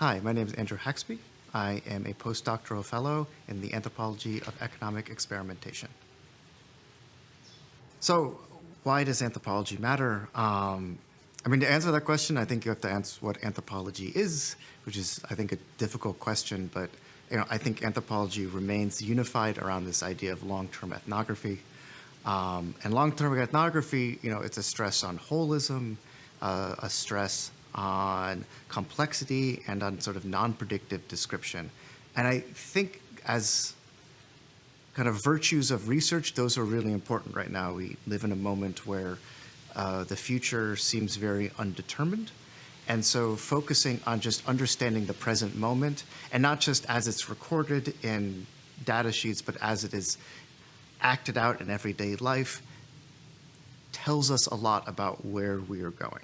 Hi, my name is Andrew Haxby. I am a postdoctoral fellow in the anthropology of economic experimentation. So, why does anthropology matter? To answer that question, I think you have to answer what anthropology is, which is, I think, a difficult question. But I think anthropology remains unified around this idea of long-term ethnography. And long-term ethnography, it's a stress on holism, a stress on complexity, and on sort of non-predictive description. And I think as kind of virtues of research, those are really important right now. We live in a moment where the future seems very undetermined. And so focusing on just understanding the present moment, and not just as it's recorded in data sheets, but as it is acted out in everyday life, tells us a lot about where we are going.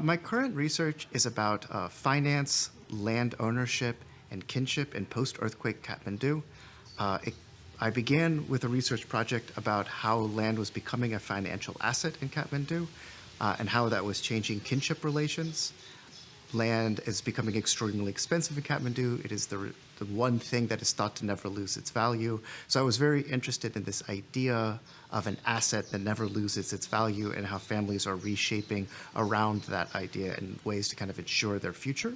My current research is about finance, land ownership, and kinship in post-earthquake Kathmandu. I began with a research project about how land was becoming a financial asset in Kathmandu and how that was changing kinship relations. Land is becoming extraordinarily expensive in Kathmandu. It is the one thing that is thought to never lose its value. So I was very interested in this idea of an asset that never loses its value and how families are reshaping around that idea in ways to kind of ensure their future.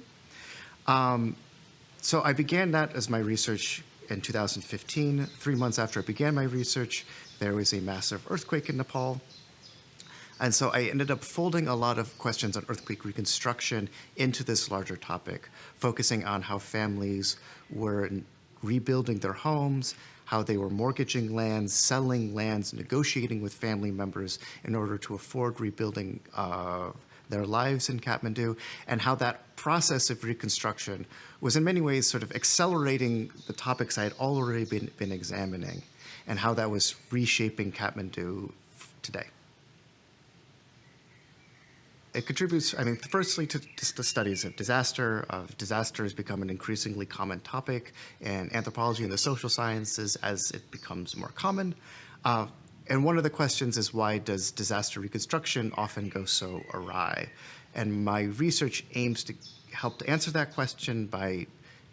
So I began that as my research in 2015. 3 months after I began my research, there was a massive earthquake in Nepal. And so I ended up folding a lot of questions on earthquake reconstruction into this larger topic, focusing on how families were rebuilding their homes, how they were mortgaging lands, selling lands, negotiating with family members in order to afford rebuilding their lives in Kathmandu, and how that process of reconstruction was in many ways sort of accelerating the topics I had already been examining, and how that was reshaping Kathmandu today. It contributes, firstly to the studies of disaster. Disaster has become an increasingly common topic in anthropology and the social sciences as it becomes more common. And one of the questions is, why does disaster reconstruction often go so awry? And my research aims to help to answer that question by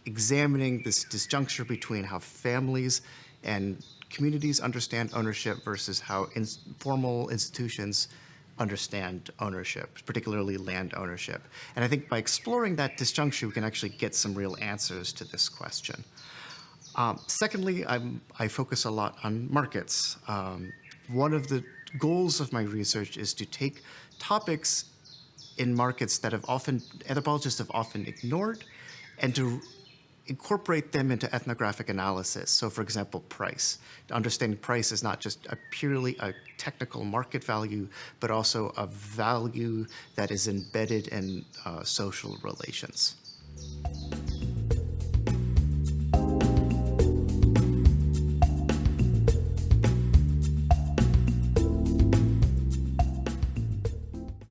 examining this disjuncture between how families and communities understand ownership versus how formal institutions understand ownership, particularly land ownership. And I think by exploring that disjuncture, we can actually get some real answers to this question. Secondly, I focus a lot on markets. One of the goals of my research is to take topics in markets that anthropologists have often ignored, and to incorporate them into ethnographic analysis. So for example, price. Understanding price is not just purely a technical market value, but also a value that is embedded in social relations.